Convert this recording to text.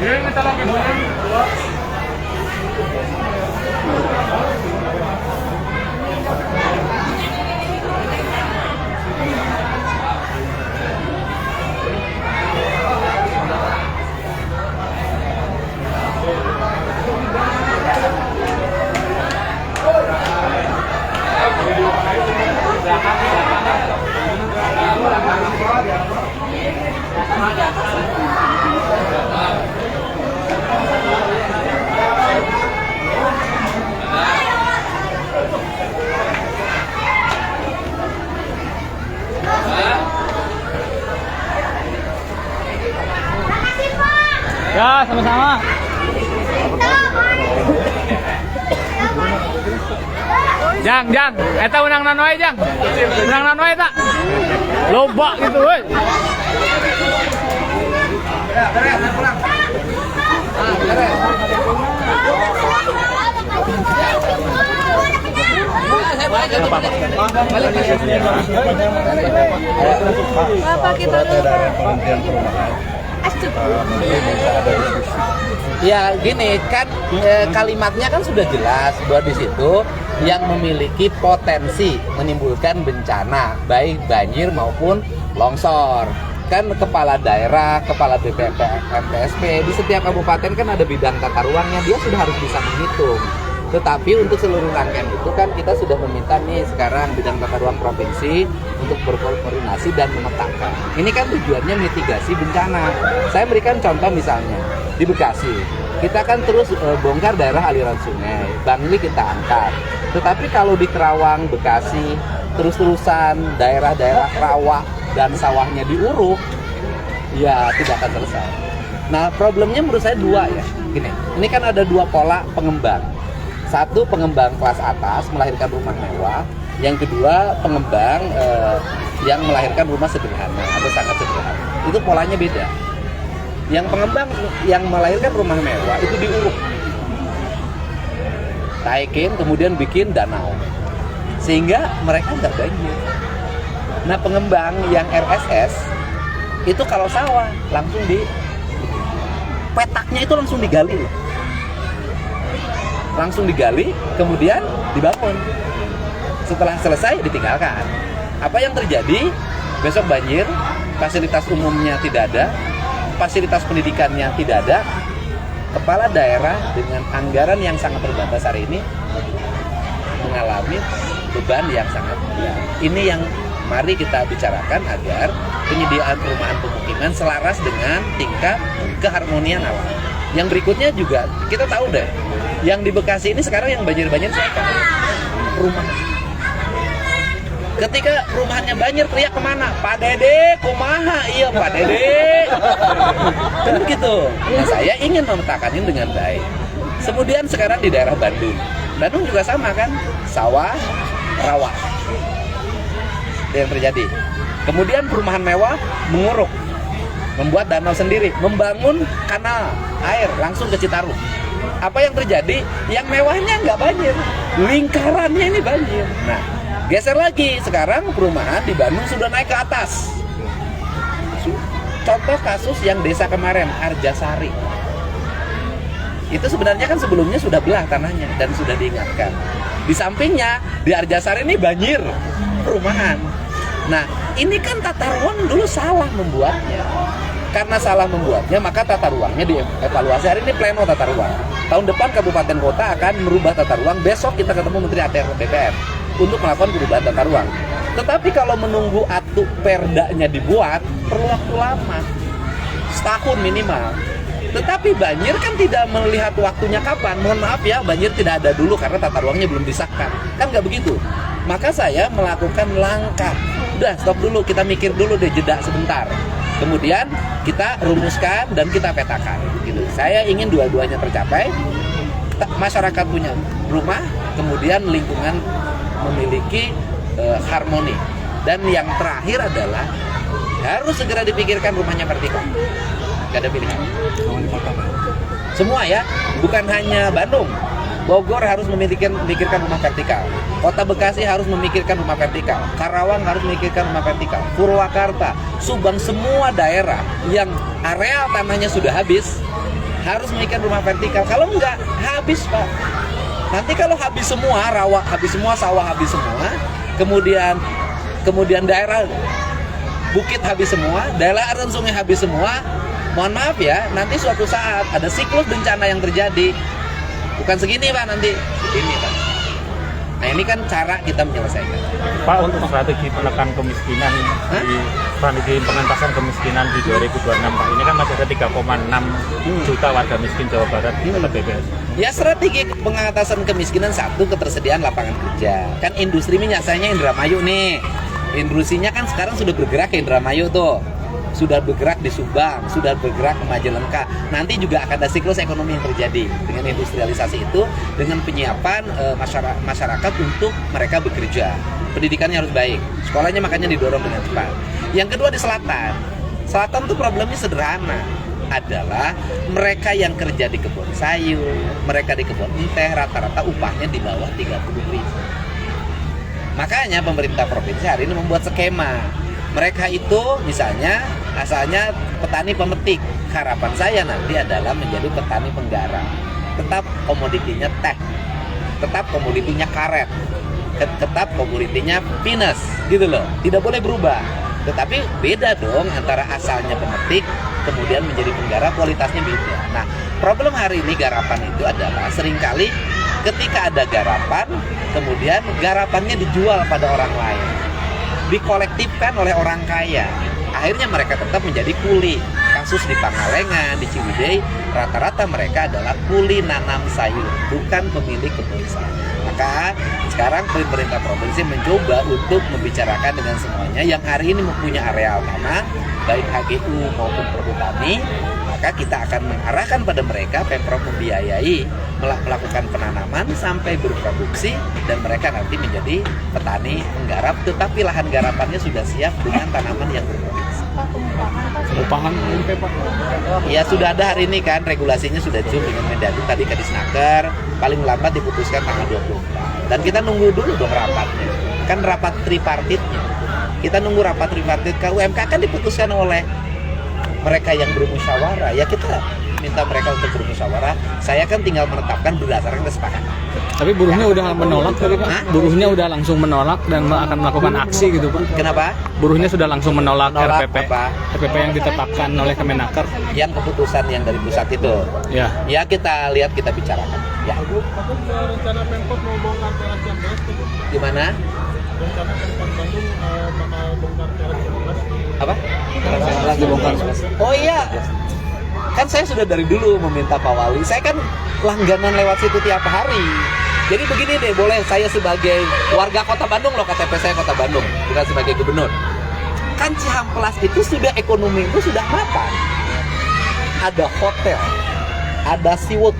Ini minta lagi banyak. Ya, sama-sama. Jang, eta menang nanoy Jang. Menang nanoy eta. Loba gitu euy. Bapak kita Ya gini kan kalimatnya kan sudah jelas bahwa di situ yang memiliki potensi menimbulkan bencana baik banjir maupun longsor. Kan kepala daerah, kepala BPM PSP di setiap kabupaten kan ada bidang tata ruangnya, dia sudah harus bisa menghitung. Tetapi untuk seluruh rangkaian itu kan kita sudah meminta nih sekarang bidang tata ruang provinsi untuk berkoordinasi dan memetakan. Ini kan tujuannya mitigasi bencana. Saya berikan contoh misalnya di Bekasi, kita kan terus bongkar daerah aliran sungai, Bangli kita angkat. Tetapi kalau di Kerawang, Bekasi, terus-terusan daerah-daerah rawa dan sawahnya diuruk, ya tidak akan selesai. Nah problemnya menurut saya dua ya. Gini, ini kan ada dua pola pengembang. Satu pengembang kelas atas melahirkan rumah mewah, yang kedua pengembang yang melahirkan rumah sederhana atau sangat sederhana. Itu polanya beda. Yang pengembang yang melahirkan rumah mewah itu diuruk, taikin, kemudian bikin danau, sehingga mereka nggak banjir. Nah pengembang yang RSS itu kalau sawah langsung di petaknya itu langsung digali loh. Langsung digali, kemudian dibangun. Setelah selesai, ditinggalkan. Apa yang terjadi? Besok banjir, fasilitas umumnya tidak ada, fasilitas pendidikannya tidak ada. Kepala daerah dengan anggaran yang sangat terbatas hari ini mengalami beban yang sangat berat. Ini yang mari kita bicarakan agar penyediaan perumahan pemukiman selaras dengan tingkat keharmonian alam. Yang berikutnya juga kita tahu deh, yang di Bekasi ini sekarang yang banjir-banjir siapa? Rumah. Ketika rumahnya banjir teriak kemana? Pak Dede, kumaha? Iya Pak Dede. Kan begitu. Nah saya ingin memetakan ini dengan baik. Kemudian sekarang di daerah Bandung. Bandung juga sama kan? Sawah, rawa. Yang terjadi. Kemudian perumahan mewah menguruk. Membuat danau sendiri, membangun kanal air langsung ke Citarum. Apa yang terjadi? Yang mewahnya nggak banjir, lingkarannya ini banjir. Nah, geser lagi, sekarang perumahan di Bandung sudah naik ke atas. Contoh kasus yang desa kemarin, Arjasari. Itu sebenarnya kan sebelumnya sudah belah tanahnya dan sudah diingatkan. Di sampingnya, di Arjasari ini banjir perumahan. Nah, ini kan tata ruang dulu salah membuatnya. Karena salah membuatnya, maka tata ruangnya dievaluasi. Hari ini pleno tata ruang. Tahun depan kabupaten kota akan merubah tata ruang. Besok kita ketemu Menteri ATR BPM untuk melakukan perubahan tata ruang. Tetapi kalau menunggu atu perdanya dibuat, perlu waktu lama. Setahun minimal. Tetapi banjir kan tidak melihat waktunya kapan. Mohon maaf ya, banjir tidak ada dulu karena tata ruangnya belum disahkan. Kan nggak begitu. Maka saya melakukan langkah. Udah, stop dulu. Kita mikir dulu deh, jeda sebentar. Kemudian kita rumuskan dan kita petakan. Gitu. Saya ingin dua-duanya tercapai. Masyarakat punya rumah, kemudian lingkungan memiliki harmoni. Dan yang terakhir adalah harus segera dipikirkan rumahnya vertikal. Gak ada pilihan. Semua ya, bukan hanya Bandung. Bogor harus memikirkan rumah vertikal. Kota Bekasi harus memikirkan rumah vertikal. Karawang harus memikirkan rumah vertikal. Purwakarta, Subang, semua daerah yang area tanahnya sudah habis harus memiliki rumah vertikal. Kalau enggak, habis Pak. Nanti kalau habis semua, rawa habis semua, sawah habis semua, kemudian daerah bukit habis semua, daerah aliran sungai habis semua, mohon maaf ya, nanti suatu saat ada siklus bencana yang terjadi. Bukan segini Pak, nanti segini Pak. Nah ini kan cara kita menyelesaikan. Pak, untuk strategi penekan kemiskinan di strategi pengentasan kemiskinan di 2026 Pak, ini kan masih ada 3,6 juta warga miskin Jawa Barat di kota BPS. Ya strategi pengatasan kemiskinan satu, ketersediaan lapangan kerja. Kan industri minyak sayangnya Indramayu nih. Industrinya kan sekarang sudah bergerak ke Indramayu tuh. Sudah bergerak di Subang, sudah bergerak ke Majalengka. Nanti juga akan ada siklus ekonomi yang terjadi dengan industrialisasi itu, dengan penyiapan masyarakat untuk mereka bekerja. Pendidikannya harus baik, sekolahnya makanya didorong dengan cepat. Yang kedua di selatan. Selatan tuh problemnya sederhana, adalah mereka yang kerja di kebun sayur, mereka di kebun teh, rata-rata upahnya di bawah 30.000. Makanya pemerintah provinsi hari ini membuat skema. Mereka itu misalnya asalnya petani pemetik. Harapan saya nanti adalah menjadi petani penggarap. Tetap komoditinya teh, tetap komoditinya karet, tetap komoditinya pinus, gitu loh. Tidak boleh berubah. Tetapi beda dong antara asalnya pemetik kemudian menjadi penggarap, kualitasnya beda. Nah, problem hari ini garapan itu adalah seringkali ketika ada garapan, kemudian garapannya dijual pada orang lain, dikolektifkan oleh orang kaya. Akhirnya mereka tetap menjadi kuli. Kasus di Pangalengan, di Ciwidey, rata-rata mereka adalah kuli nanam sayur, bukan pemilik kebun sayur. Maka sekarang pemerintah provinsi mencoba untuk membicarakan dengan semuanya yang hari ini mempunyai areal tanah, baik HGU maupun perhutani. Maka kita akan mengarahkan pada mereka, Pemprov membiayai melakukan penanaman sampai berproduksi, dan mereka nanti menjadi petani penggarap, tetapi lahan garapannya sudah siap dengan tanaman yang berproduksi. Upahan Pak. Ya sudah ada hari ini kan, regulasinya sudah Zoom dengan Mendagri tadi ke Disnaker, paling lambat diputuskan tanggal 24. Dan kita nunggu dulu dong rapatnya. Kan rapat tripartitnya. Kita nunggu rapat tripartit ke UMK kan diputuskan oleh mereka yang bermusyawarah. Ya kita minta mereka untuk bermusyawarah. Saya kan tinggal menetapkan berdasarkan kesepakatan. Tapi buruhnya udah menolak tadi Pak. Buruhnya udah langsung menolak dan akan melakukan aksi gitu Pak. Kenapa? Buruhnya sudah langsung menolak RPP. Apa? RPP yang ditetapkan oleh Kemenaker. Yang keputusan yang dari pusat itu. Ya. Ya kita lihat, kita bicarakan. Ya. Rencana Pemkot mau bongkar teras jam 11 Di mana? rencana Pemkot Bandung bakal bongkar teras jam 11. Apa? Teras dibongkar. Oh iya. Kan saya sudah dari dulu meminta Pak Wali. Saya kan langganan lewat situ tiap hari. Jadi begini deh, boleh saya sebagai warga Kota Bandung loh, KTP saya Kota Bandung, bukan sebagai gubernur. Kan Cihampelas itu sudah ekonomi itu sudah mapan. Ada hotel, ada seafood,